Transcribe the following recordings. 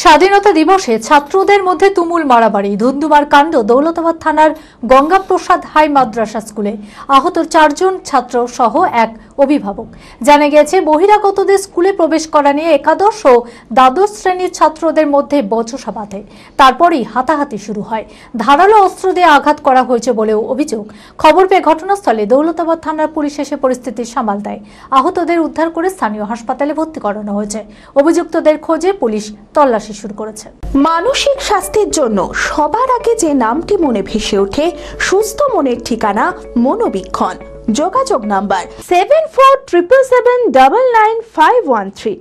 স্বাধীনতা দিবসে ছাত্রদের মধ্যে তুমুল মারামারি, ধুন্ধুমার কাণ্ড দৌলতাবাদ থানার গঙ্গাপ্রসাদ হাই মাদ্রাসা স্কুলে। আহত 4 জন ছাত্র সহ এক অভিভাবক। জানা গেছে, বহিরাগতদের স্কুলে প্রবেশ করা নিয়ে একাদশ ও দ্বাদশ শ্রেণীর ছাত্রদের মধ্যে বচসা বাধে। তারপরই হাতাহাতি শুরু হয়। ধারালো অস্ত্র দিয়ে আঘাত করা হয়েছে বলেও অভিযোগ। খবর পেয়ে ঘটনাস্থলে দৌলতাবাদ থানার পুলিশ এসে পরিস্থিতি সামাল দেয়। আহতদের উদ্ধার করে স্থানীয় হাসপাতালে ভর্তি করানো হয়েছে। অভিযুক্তদের খোঁজে পুলিশ তল্লাশি শুরু করেছে। মানসিক স্বাস্থ্যের জন্য সবার আগে যে নামটি মনে ভেসে ওঠে, সুস্থ মনের ঠিকানা মনোবীক্ষণ। যোগাযোগ নাম্বার 7477799513।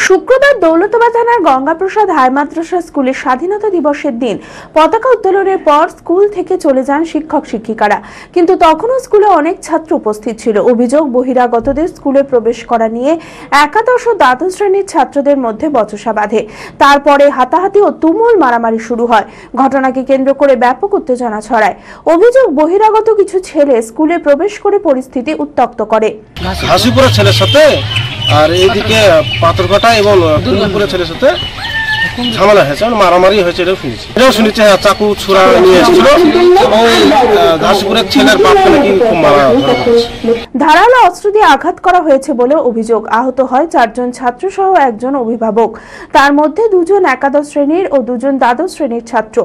শুক্রবার দৌলতাবাদ থানার গঙ্গাপ্রসাদ হাই মাদ্রাসা স্কুলে স্বাধীনতা দিবসের দিন পতাকা উত্তোলনের পর স্কুল থেকে চলে যান শিক্ষক শিক্ষিকারা, কিন্তু তখনও স্কুলে অনেক ছাত্র উপস্থিত ছিল। অভিযোগ, বহিরাগতদের স্কুলে প্রবেশ করা নিয়ে একাদশ ও দ্বাদশ শ্রেণীর ছাত্রদের মধ্যে বচসা বাধে। তারপরে হাতাহাতি ও তুমুল মারামারি শুরু হয়। ঘটনাকে কেন্দ্র করে ব্যাপক উত্তেজনা ছড়ায়। অভিযোগ, বহিরাগত কিছু ছেলে স্কুলে প্রবেশ করে পরিস্থিতি উত্তপ্ত করে। হাসিপুরের ছেলের সাথে আর এইদিকে পাথরঘাটা এবং কুলপুরের ছেলের সাথে ঝামেলা হয়েছে, মারামারি হয়েছে, এটাও শুনেছি। চাকু ছুরা নিয়ে এসেছিল এবং হাসিপুরের ছেলের বাপকে নাকি খুব মারা হয়েছে। ধারালো অস্ত্র দিয়ে আঘাত করা হয়েছে বলে অভিযোগ। আহত হয় 4 জন ছাত্র সহ একজন অভিভাবক। তার মধ্যে 2 জন একাদশ শ্রেণীর ও 2 জন দ্বাদশ শ্রেণীর ছাত্র।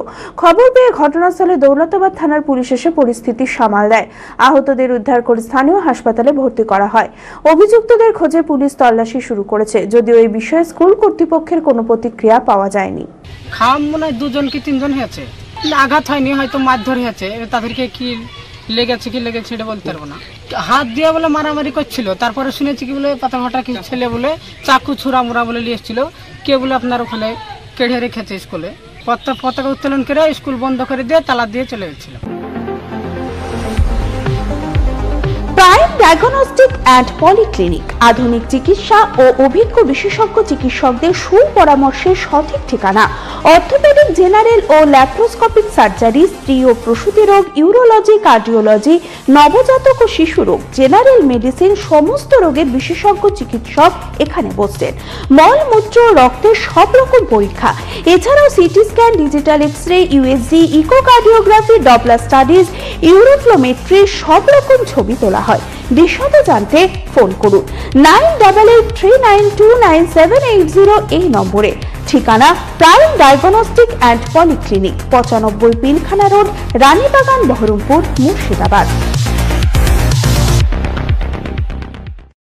খবর পেয়ে ঘটনাস্থলে দৌলতাবাদ থানার পুলিশ এসে পরিস্থিতি সামাল দেয়। আহতদের উদ্ধার করে স্থানীয় হাসপাতালে ভর্তি করা হয়। অভিযুক্তদের খোঁজে পুলিশ তল্লাশি শুরু করেছে, যদিও এই বিষয়ে স্কুল কর্তৃপক্ষের কোনো প্রতিক্রিয়া পাওয়া যায়নি। খাম মনে হয় 2 জন কি 3 জন হয়েছে, আঘাত হয়নি, হয়তো মারধর হয়েছে। তাদেরকে কি লেগেছে এটা বলতে পারবো না। হাত দিয়ে বলে মারামারি করছিল। তারপরে শুনেছি কি বলে পাতাঘাটা কিছু ছেলে বলে চাকু ছুরা মুরা বলে নিয়ে এসেছিল। কে বলে আপনার ওখানে কেড়ে রেখেছে স্কুলে। পতাকা উত্তোলন করে স্কুল বন্ধ করে দিয়ে তালা দিয়ে চলে গেছিল। প্রাইম ডায়াগনস্টিক অ্যান্ড পলিক্লিনিক আধুনিক চিকিৎসা ও অভিজ্ঞ বিশেষজ্ঞ চিকিৎসকদের সুপরামর্শের সঠিক ঠিকানা। অর্থোপেডিক, জেনারেল ও ল্যাপ্রোস্কোপিক সার্জারি, স্ত্রী ও প্রসূতি রোগ, ইউরোলজি, কার্ডিওলজি, নবজাতক ও শিশু রোগ, জেনারেল মেডিসিন, সমস্ত রোগের বিশেষজ্ঞ চিকিৎসক এখানে বসছেন। মল, মূত্র, রক্তের সব রকম পরীক্ষা, এছাড়াও CT scan, digital X-ray, USG, echocardiography, Doppler studies, uroflowmetry সব রকম ছবি তোলা হয়। বিশদে জানতে ফোন করুন 9883929780 এই নম্বরে। ঠিকানা prime diagnostic and polyclinic, 95 Pilkhana road, Ranibagan, Baharampur, Murshidabad.